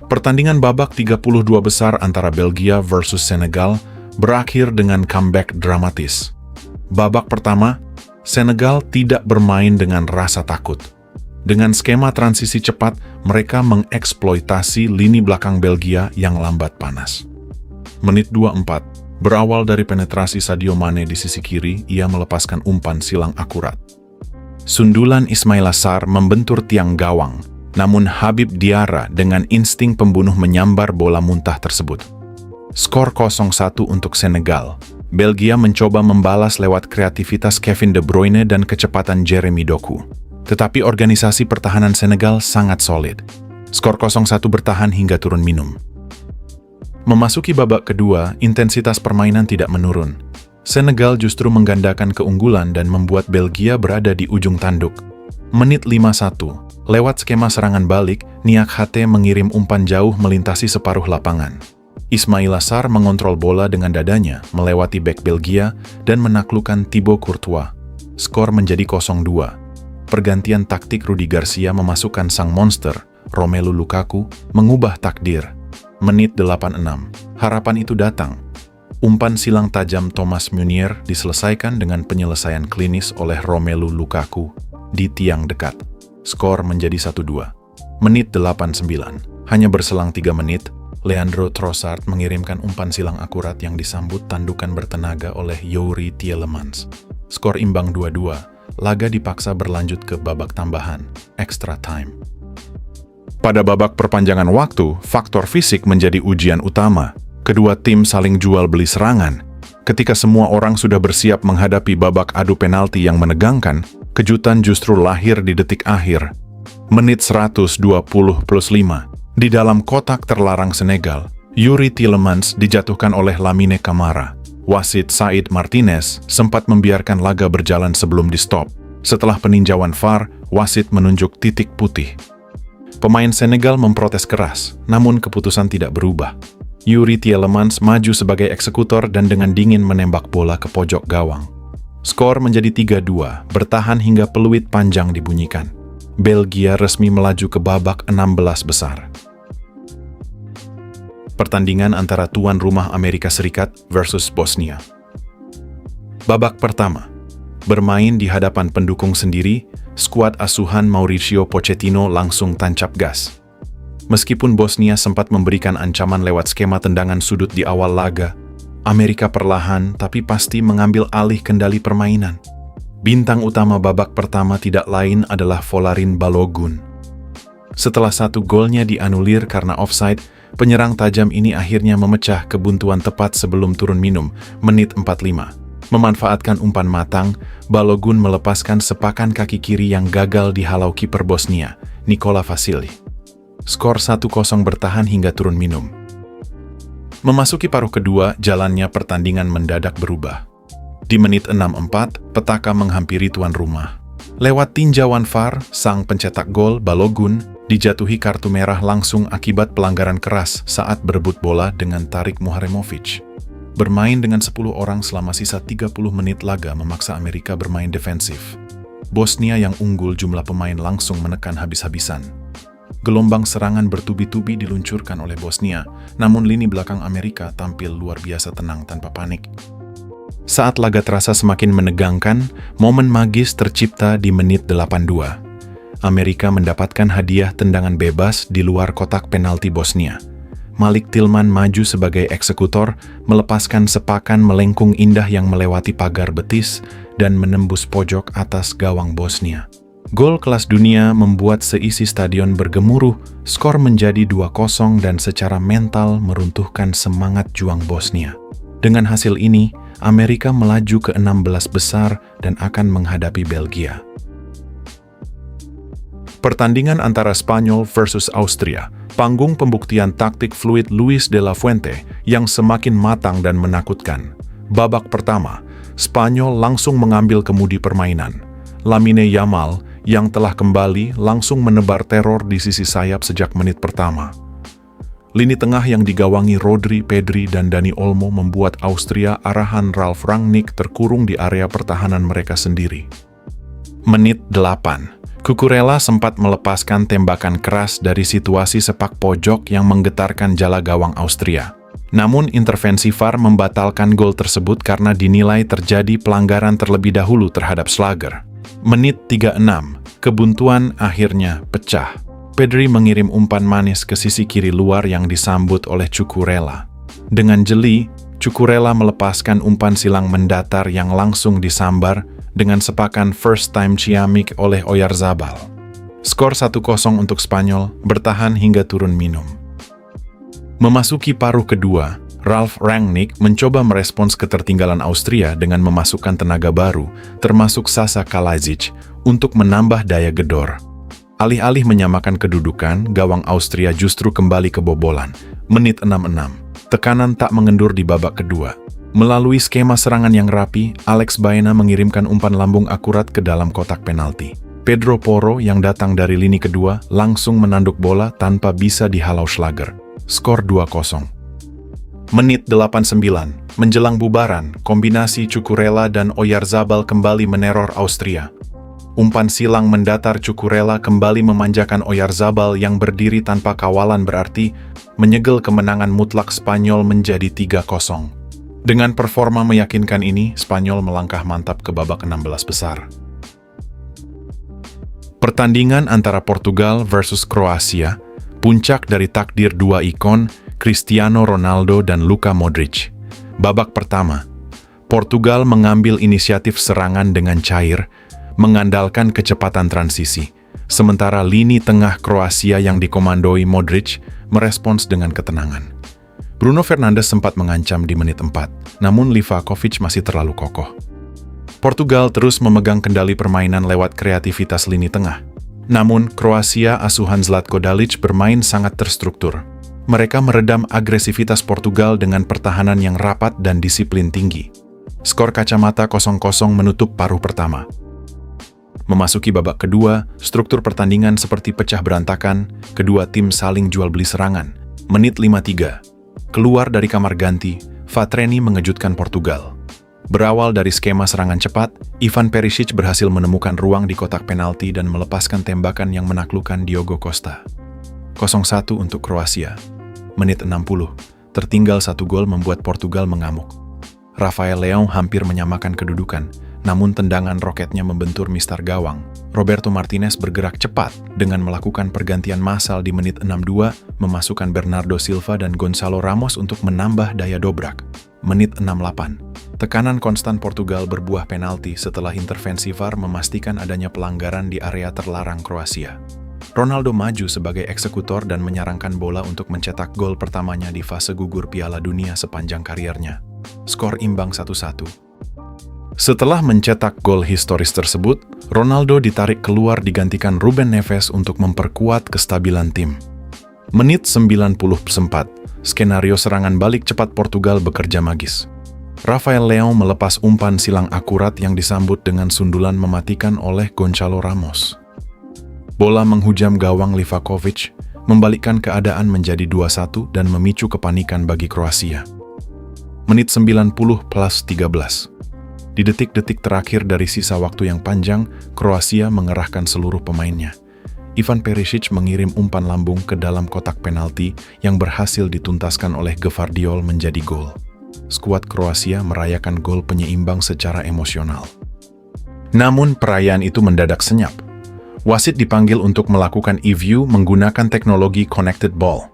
Pertandingan babak 32 besar antara Belgia versus Senegal berakhir dengan comeback dramatis. Babak pertama, Senegal tidak bermain dengan rasa takut. Dengan skema transisi cepat, mereka mengeksploitasi lini belakang Belgia yang lambat panas. Menit 24, berawal dari penetrasi Sadio Mane di sisi kiri, ia melepaskan umpan silang akurat. Sundulan Ismaila Sarr membentur tiang gawang, namun Habib Diarra dengan insting pembunuh menyambar bola muntah tersebut. Skor 0-1 untuk Senegal. Belgia mencoba membalas lewat kreativitas Kevin De Bruyne dan kecepatan Jeremy Doku. Tetapi organisasi pertahanan Senegal sangat solid. Skor 0-1 bertahan hingga turun minum. Memasuki babak kedua, intensitas permainan tidak menurun. Senegal justru menggandakan keunggulan dan membuat Belgia berada di ujung tanduk. Menit 51, lewat skema serangan balik, Niak Haté mengirim umpan jauh melintasi separuh lapangan. Ismaila Sarr mengontrol bola dengan dadanya, melewati bek Belgia dan menaklukkan Thibaut Courtois. Skor menjadi 0-2. Pergantian taktik Rudi Garcia memasukkan sang monster, Romelu Lukaku, mengubah takdir. Menit 86, harapan itu datang. Umpan silang tajam Thomas Meunier diselesaikan dengan penyelesaian klinis oleh Romelu Lukaku di tiang dekat. Skor menjadi 1-2. Menit 89. Hanya berselang 3 menit, Leandro Trossard mengirimkan umpan silang akurat yang disambut tandukan bertenaga oleh Youri Tielemans. Skor imbang 2-2. Laga dipaksa berlanjut ke babak tambahan, extra time. Pada babak perpanjangan waktu, faktor fisik menjadi ujian utama. Kedua tim saling jual beli serangan. Ketika semua orang sudah bersiap menghadapi babak adu penalti yang menegangkan, kejutan justru lahir di detik akhir. Menit 120+5. Di dalam kotak terlarang Senegal, Youri Tielemans dijatuhkan oleh Lamine Camara. Wasit Said Martinez sempat membiarkan laga berjalan sebelum di-stop. Setelah peninjauan VAR, wasit menunjuk titik putih. Pemain Senegal memprotes keras, namun keputusan tidak berubah. Youri Tielemans maju sebagai eksekutor dan dengan dingin menembak bola ke pojok gawang. Skor menjadi 3-2, bertahan hingga peluit panjang dibunyikan. Belgia resmi melaju ke babak 16 besar. Pertandingan antara tuan rumah Amerika Serikat versus Bosnia. Babak pertama. Bermain di hadapan pendukung sendiri, skuad asuhan Mauricio Pochettino langsung tancap gas. Meskipun Bosnia sempat memberikan ancaman lewat skema tendangan sudut di awal laga, Amerika perlahan tapi pasti mengambil alih kendali permainan. Bintang utama babak pertama tidak lain adalah Folarin Balogun. Setelah 1 golnya dianulir karena offside, penyerang tajam ini akhirnya memecah kebuntuan tepat sebelum turun minum, menit 45. Memanfaatkan umpan matang, Balogun melepaskan sepakan kaki kiri yang gagal dihalau kiper Bosnia, Nikola Vasili. Skor 1-0 bertahan hingga turun minum. Memasuki paruh kedua, jalannya pertandingan mendadak berubah. Di menit 64, petaka menghampiri tuan rumah. Lewat tinjauan VAR, sang pencetak gol, Balogun, dijatuhi kartu merah langsung akibat pelanggaran keras saat berebut bola dengan Tarik Muharemovic. Bermain dengan 10 orang selama sisa 30 menit laga memaksa Amerika bermain defensif. Bosnia yang unggul jumlah pemain langsung menekan habis-habisan. Gelombang serangan bertubi-tubi diluncurkan oleh Bosnia, namun lini belakang Amerika tampil luar biasa tenang tanpa panik. Saat laga terasa semakin menegangkan, momen magis tercipta di menit 82. Amerika mendapatkan hadiah tendangan bebas di luar kotak penalti Bosnia. Malik Tillman maju sebagai eksekutor, melepaskan sepakan melengkung indah yang melewati pagar betis dan menembus pojok atas gawang Bosnia. Gol kelas dunia membuat seisi stadion bergemuruh, skor menjadi 2-0 dan secara mental meruntuhkan semangat juang Bosnia. Dengan hasil ini, Amerika melaju ke 16 besar dan akan menghadapi Belgia. Pertandingan antara Spanyol versus Austria, panggung pembuktian taktik fluid Luis de la Fuente yang semakin matang dan menakutkan. Babak pertama, Spanyol langsung mengambil kemudi permainan. Lamine Yamal yang telah kembali langsung menebar teror di sisi sayap sejak menit pertama. Lini tengah yang digawangi Rodri, Pedri, dan Dani Olmo membuat Austria arahan Ralf Rangnick terkurung di area pertahanan mereka sendiri. Menit 8. Cucurella sempat melepaskan tembakan keras dari situasi sepak pojok yang menggetarkan jala gawang Austria. Namun intervensi VAR membatalkan gol tersebut karena dinilai terjadi pelanggaran terlebih dahulu terhadap Schlager. Menit 36, kebuntuan akhirnya pecah. Pedri mengirim umpan manis ke sisi kiri luar yang disambut oleh Cucurella. Dengan jeli, Cucurella melepaskan umpan silang mendatar yang langsung disambar dengan sepakan first time ciamik oleh Oyarzabal. Skor 1-0 untuk Spanyol, bertahan hingga turun minum. Memasuki paruh kedua, Ralf Rangnick mencoba merespons ketertinggalan Austria dengan memasukkan tenaga baru, termasuk Sasa Kalajdzic, untuk menambah daya gedor. Alih-alih menyamakan kedudukan, gawang Austria justru kembali kebobolan. Menit 66, tekanan tak mengendur di babak kedua. Melalui skema serangan yang rapi, Alex Baena mengirimkan umpan lambung akurat ke dalam kotak penalti. Pedro Porro yang datang dari lini kedua langsung menanduk bola tanpa bisa dihalau Schlager. Skor 2-0. Menit 89, menjelang bubaran, kombinasi Cucurella dan Oyarzabal kembali meneror Austria. Umpan silang mendatar Cucurella kembali memanjakan Oyarzabal yang berdiri tanpa kawalan berarti menyegel kemenangan mutlak Spanyol menjadi 3-0. Dengan performa meyakinkan ini, Spanyol melangkah mantap ke babak 16 besar. Pertandingan antara Portugal versus Kroasia, puncak dari takdir dua ikon, Cristiano Ronaldo dan Luka Modric. Babak pertama, Portugal mengambil inisiatif serangan dengan cair, mengandalkan kecepatan transisi, sementara lini tengah Kroasia yang dikomandoi Modric merespons dengan ketenangan. Bruno Fernandes sempat mengancam di menit 4, namun Livakovic masih terlalu kokoh. Portugal terus memegang kendali permainan lewat kreativitas lini tengah. Namun, Kroasia asuhan Zlatko Dalic bermain sangat terstruktur. Mereka meredam agresivitas Portugal dengan pertahanan yang rapat dan disiplin tinggi. Skor kacamata 0-0 menutup paruh pertama. Memasuki babak kedua, struktur pertandingan seperti pecah berantakan, kedua tim saling jual beli serangan. Menit 53. Keluar dari kamar ganti, Vatreni mengejutkan Portugal. Berawal dari skema serangan cepat, Ivan Perisic berhasil menemukan ruang di kotak penalti dan melepaskan tembakan yang menaklukkan Diogo Costa. 0-1 untuk Kroasia. Menit 60, tertinggal 1 gol membuat Portugal mengamuk. Rafael Leão hampir menyamakan kedudukan, namun tendangan roketnya membentur mistar gawang. Roberto Martinez bergerak cepat dengan melakukan pergantian massal di menit 62, memasukkan Bernardo Silva dan Gonçalo Ramos untuk menambah daya dobrak. Menit 68, tekanan konstan Portugal berbuah penalti setelah intervensi VAR memastikan adanya pelanggaran di area terlarang Kroasia. Ronaldo maju sebagai eksekutor dan menyarangkan bola untuk mencetak gol pertamanya di fase gugur Piala Dunia sepanjang kariernya. Skor imbang 1-1. Setelah mencetak gol historis tersebut, Ronaldo ditarik keluar digantikan Ruben Neves untuk memperkuat kestabilan tim. Menit 94, skenario serangan balik cepat Portugal bekerja magis. Rafael Leão melepas umpan silang akurat yang disambut dengan sundulan mematikan oleh Gonçalo Ramos. Bola menghujam gawang Livakovic, membalikkan keadaan menjadi 2-1 dan memicu kepanikan bagi Kroasia. Menit 90+13. Di detik-detik terakhir dari sisa waktu yang panjang, Kroasia mengerahkan seluruh pemainnya. Ivan Perisic mengirim umpan lambung ke dalam kotak penalti yang berhasil dituntaskan oleh Gvardiol menjadi gol. Skuad Kroasia merayakan gol penyeimbang secara emosional. Namun perayaan itu mendadak senyap. Wasit dipanggil untuk melakukan review menggunakan teknologi connected ball.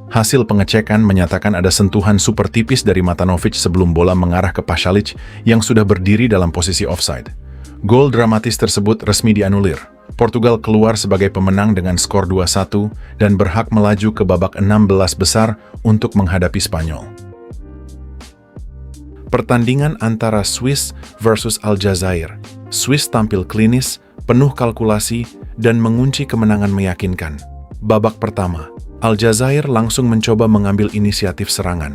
Hasil pengecekan menyatakan ada sentuhan super tipis dari Matanovic sebelum bola mengarah ke Pasalic yang sudah berdiri dalam posisi offside. Gol dramatis tersebut resmi dianulir. Portugal keluar sebagai pemenang dengan skor 2-1 dan berhak melaju ke babak 16 besar untuk menghadapi Spanyol. Pertandingan antara Swiss versus Aljazair. Swiss tampil klinis, penuh kalkulasi, dan mengunci kemenangan meyakinkan. Babak pertama, Aljazair langsung mencoba mengambil inisiatif serangan.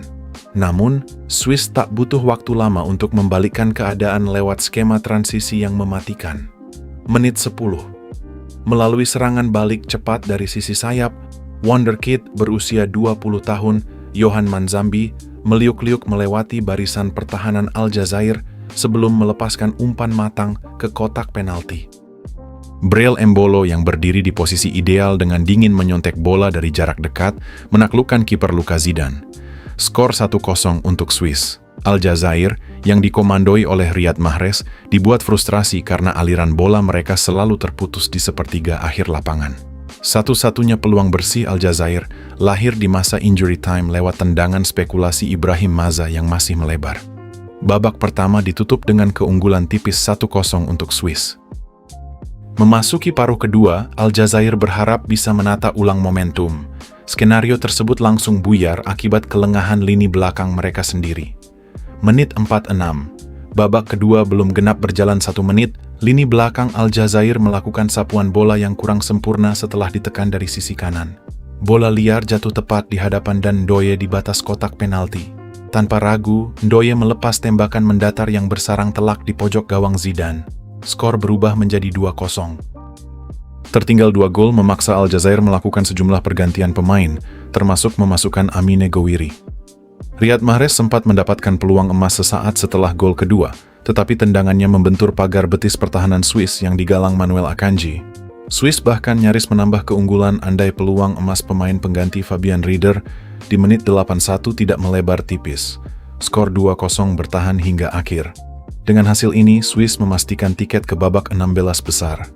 Namun, Swiss tak butuh waktu lama untuk membalikkan keadaan lewat skema transisi yang mematikan. Menit 10. Melalui serangan balik cepat dari sisi sayap, wonderkid berusia 20 tahun, Yohan Manzambi, meliuk-liuk melewati barisan pertahanan Aljazair sebelum melepaskan umpan matang ke kotak penalti. Breel Embolo yang berdiri di posisi ideal dengan dingin menyontek bola dari jarak dekat menaklukkan kiper Luka Zidane. Skor 1-0 untuk Swiss. Aljazair yang dikomandoi oleh Riyad Mahrez dibuat frustrasi karena aliran bola mereka selalu terputus di sepertiga akhir lapangan. Satu-satunya peluang bersih Aljazair lahir di masa injury time lewat tendangan spekulasi Ibrahim Maza yang masih melebar. Babak pertama ditutup dengan keunggulan tipis 1-0 untuk Swiss. Memasuki paruh kedua, Aljazair berharap bisa menata ulang momentum. Skenario tersebut langsung buyar akibat kelengahan lini belakang mereka sendiri. Menit 46. Babak kedua belum genap berjalan 1 menit, lini belakang Aljazair melakukan sapuan bola yang kurang sempurna setelah ditekan dari sisi kanan. Bola liar jatuh tepat di hadapan dan Ndoye di batas kotak penalti. Tanpa ragu, Ndoye melepas tembakan mendatar yang bersarang telak di pojok gawang Zidane. Skor berubah menjadi 2-0. Tertinggal 2 gol memaksa Aljazair melakukan sejumlah pergantian pemain, termasuk memasukkan Amine Gouiri. Riyad Mahrez sempat mendapatkan peluang emas sesaat setelah gol kedua, tetapi tendangannya membentur pagar betis pertahanan Swiss yang digalang Manuel Akanji. Swiss bahkan nyaris menambah keunggulan andai peluang emas pemain pengganti Fabian Rieder di menit 81 tidak melebar tipis. Skor 2-0 bertahan hingga akhir. Dengan hasil ini, Swiss memastikan tiket ke babak 16 besar.